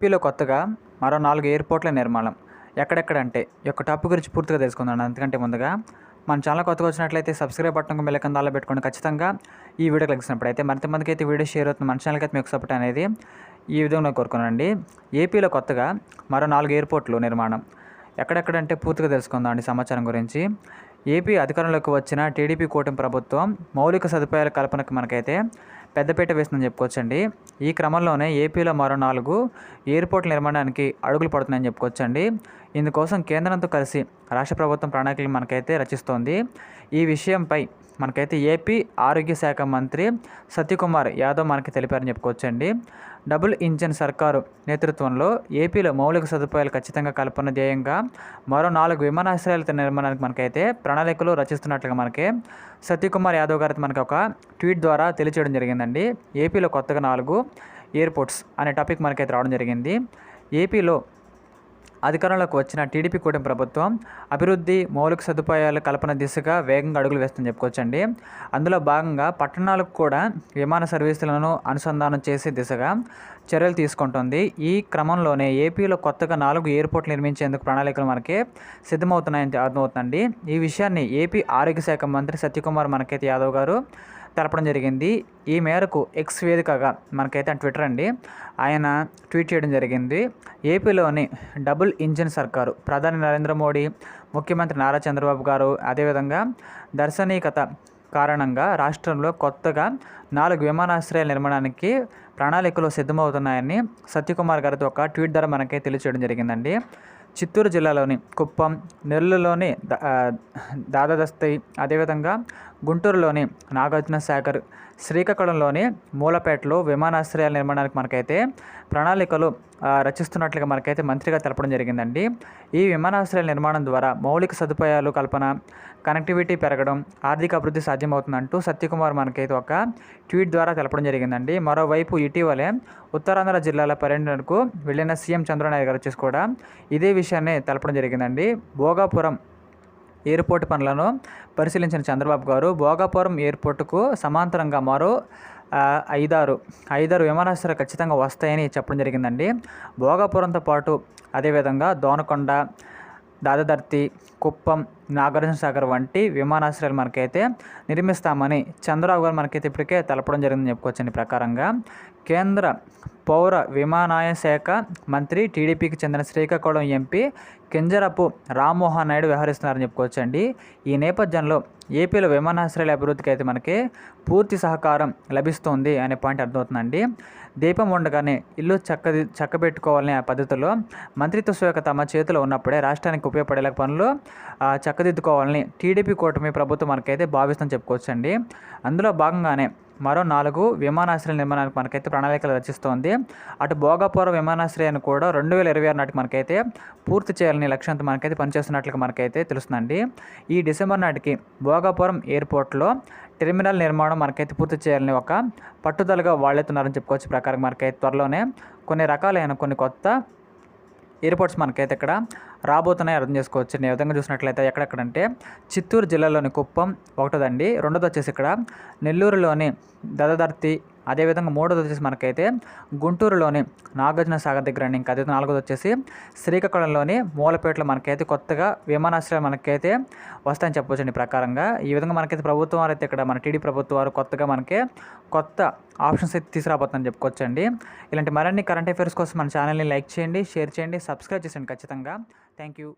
ఏపీలో కొత్తగా మరో 4 ఎయిర్‌పోర్ట్‌ల నిర్మాణం. ఎక్కడెక్కడంటే ఈ యొక్క టాపిక్ గురించి పూర్తిగా తెలుసుకుందాం. అంతకంటే ముందుగా మన ఛానల్ కొత్తగా వచ్చినట్లయితే సబ్స్క్రైబ్ బటన్ బెల్ ఐకాన్ ఆల్లో పెట్టుకోండి. ఖచ్చితంగా ఈ వీడియో కలిగినప్పుడు అయితే మరింత మందికి అయితే వీడియో షేర్ అవుతుంది. మన ఛానల్‌కి అయితే మీకు సపోర్ట్ అనేది ఈ విధంగా కోరుకున్నానండి. ఏపీలో కొత్తగా మరో 4 ఎయిర్‌పోర్ట్‌లు నిర్మాణం. ఎక్కడెక్కడంటే పూర్తిగా తెలుసుకుందాం అండి సమాచారం గురించి. ఏపీ అధికారంలోకి వచ్చిన టీడీపీ కూటమి ప్రభుత్వం మౌలిక సదుపాయాల కల్పనకు మనకైతే పెద్దపీట వేస్తుందని చెప్పుకోవచ్చండి. ఈ క్రమంలోనే ఏపీలో మరో 4 ఎయిర్‌పోర్ట్‌ల నిర్మాణానికి అడుగులు పడుతున్నాయని చెప్పుకోవచ్చండి. ఇందుకోసం కేంద్రంతో కలిసి రాష్ట్ర ప్రభుత్వం ప్రణాళికలు మనకైతే రచిస్తోంది. ఈ విషయంపై మనకైతే ఏపీ ఆరోగ్య శాఖ మంత్రి సత్యకుమార్ యాదవ్ మనకి తెలిపారని చెప్పుకోవచ్చండి. డబుల్ ఇంజిన్ సర్కారు నేతృత్వంలో ఏపీలో మౌలిక సదుపాయాలు ఖచ్చితంగా కల్పన ధ్యేయంగా మరో 4 విమానాశ్రయాల నిర్మాణానికి మనకైతే ప్రణాళికలు రచిస్తున్నట్లుగా మనకి సత్యకుమార్ యాదవ్ గారు మనకి ఒక ట్వీట్ ద్వారా తెలియచేయడం జరిగిందండి. ఏపీలో కొత్తగా 4 ఎయిర్‌పోర్ట్స్ అనే టాపిక్ మనకైతే రావడం జరిగింది. ఏపీలో అధికారంలోకి వచ్చిన టీడీపీ కూటమి ప్రభుత్వం అభివృద్ధి, మౌలిక సదుపాయాల కల్పన దిశగా వేగంగా అడుగులు వేస్తుందని చెప్పుకోవచ్చండి. అందులో భాగంగా పట్టణాలకు కూడా విమాన సర్వీసులను అనుసంధానం చేసే దిశగా చర్యలు తీసుకుంటుంది. ఈ క్రమంలోనే ఏపీలో కొత్తగా 4 ఎయిర్‌పోర్ట్‌లు నిర్మించేందుకు ప్రణాళికలు మనకి సిద్ధమవుతున్నాయని అర్థమవుతుందండి. ఈ విషయాన్ని ఏపీ ఆరోగ్య శాఖ మంత్రి సత్యకుమార్ మనకైతే యాదవ్ గారు తెలపడం జరిగింది. ఈ మేరకు ఎక్స్ వేదికగా మనకైతే ట్విట్టర్ అండి ఆయన ట్వీట్ చేయడం జరిగింది. ఏపీలోని డబుల్ ఇంజిన్ సర్కారు ప్రధాని నరేంద్ర మోడీ, ముఖ్యమంత్రి నారా చంద్రబాబు గారు అదేవిధంగా దర్శనీయత కారణంగా రాష్ట్రంలో కొత్తగా 4 విమానాశ్రయాల నిర్మాణానికి ప్రణాళికలు సిద్ధమవుతున్నాయని సత్యకుమార్ గారితో ఒక ట్వీట్ ద్వారా మనకైతే తెలియచేయడం జరిగిందండి. చిత్తూరు జిల్లాలోని కుప్పం, నెల్లూరులోని దాదాదస్తై, అదేవిధంగా గుంటూరులోని నాగార్జునసాగర్, శ్రీకాకుళంలోని మూలపేటలో విమానాశ్రయాల నిర్మాణానికి మనకైతే ప్రణాళికలు రచిస్తున్నట్లుగా మనకైతే మంత్రిగా తెలపడం జరిగిందండి. ఈ విమానాశ్రయాల నిర్మాణం ద్వారా మౌలిక సదుపాయాలు కల్పన, కనెక్టివిటీ పెరగడం, ఆర్థిక అభివృద్ధి సాధ్యమవుతుందంటూ సత్యకుమార్ మనకైతే ఒక ట్వీట్ ద్వారా తెలపడం జరిగిందండి. మరోవైపు ఇటీవలే ఉత్తరాంధ్ర జిల్లాల పర్యటనకు వెళ్ళిన సీఎం చంద్రబాబు గారు వచ్చేసి కూడా ఇదే విషయాన్ని తెలపడం జరిగిందండి. భోగాపురం ఎయిర్‌పోర్ట్ పనులను పరిశీలించిన చంద్రబాబు గారు భోగాపురం ఎయిర్‌పోర్టుకు సమాంతరంగా మరో 5-6 విమానాశ్రయాలు ఖచ్చితంగా వస్తాయని చెప్పడం జరిగిందండి. భోగాపురంతో పాటు అదేవిధంగా దోనకొండ, దాదాదర్తి, కుప్పం, నాగార్జునసాగర్ వంటి విమానాశ్రయాలు మనకైతే నిర్మిస్తామని చంద్రబాబు గారు మనకైతే ఇప్పటికే తెలపడం జరిగిందని చెప్పుకోవచ్చండి. ప్రకారంగా కేంద్ర పౌర విమానయాన శాఖ మంత్రి టీడీపీకి చెందిన శ్రీకాకుళం ఎంపీ కింజరపు రామ్మోహన్ నాయుడు వ్యవహరిస్తున్నారని చెప్పుకోవచ్చండి. ఈ నేపథ్యంలో ఏపీలో విమానాశ్రయాల అభివృద్ధికి అయితే మనకి పూర్తి సహకారం లభిస్తుంది అనే పాయింట్ అర్థమవుతుందండి. దీపం ఉండగానే ఇల్లు చక్కబెట్టుకోవాలనే పద్ధతిలో మంత్రిత్వ శాఖ తమ చేతిలో ఉన్నప్పుడే రాష్ట్రానికి ఉపయోగపడేలా పనులు చక్కదిద్దుకోవాలని టీడీపీ కూటమి ప్రభుత్వం మనకైతే భావిస్తుందని చెప్పుకోవచ్చండి. అందులో భాగంగానే మరో 4 విమానాశ్రయాల నిర్మాణానికి మనకైతే ప్రణాళికలు రచిస్తోంది. అటు భోగాపురం విమానాశ్రయాన్ని కూడా 2026 నాటికి మనకైతే పూర్తి చేయాలని లక్ష్యంతో మనకైతే పనిచేస్తున్నట్లుగా మనకైతే తెలుస్తుందండి. ఈ డిసెంబర్ నాటికి భోగాపురం ఎయిర్‌పోర్ట్లో టెర్మినల్ నిర్మాణం మనకైతే పూర్తి చేయాలని ఒక పట్టుదలగా వాళ్ళెత్తున్నారని చెప్పుకోవచ్చు. ప్రకారం మనకైతే త్వరలోనే కొన్ని కొత్త ఎయిర్‌పోర్ట్స్ మనకైతే ఇక్కడ రాబోతున్నాయి అర్థం చేసుకోవచ్చు. ఈ విధంగా చూసినట్లయితే ఎక్కడెక్కడంటే చిత్తూరు జిల్లాలోని కుప్పం ఒకటోదండి, రెండోది వచ్చేసి ఇక్కడ నెల్లూరులోని దాదాదర్తి, అదేవిధంగా మూడోది వచ్చేసి మనకైతే గుంటూరులోని నాగార్జునసాగర్ దగ్గర అండి. ఇంకా అదే నాలుగోది వచ్చేసి శ్రీకాకుళంలోని మూలపేటలో మనకైతే కొత్తగా విమానాశ్రయాలు మనకైతే వస్తాయని చెప్పవచ్చండి. ప్రకారంగా ఈ విధంగా మనకైతే ప్రభుత్వం వారు అయితే ఇక్కడ మన టీడీ ప్రభుత్వం వారు కొత్తగా మనకి కొత్త ఆప్షన్స్ అయితే తీసుకురాబోతుందని చెప్పుకోవచ్చండి. ఇలాంటి మరిన్ని కరెంట్ అఫైర్స్ కోసం మన ఛానల్ని లైక్ చేయండి, షేర్ చేయండి, సబ్స్క్రైబ్ చేయండి ఖచ్చితంగా. Thank you.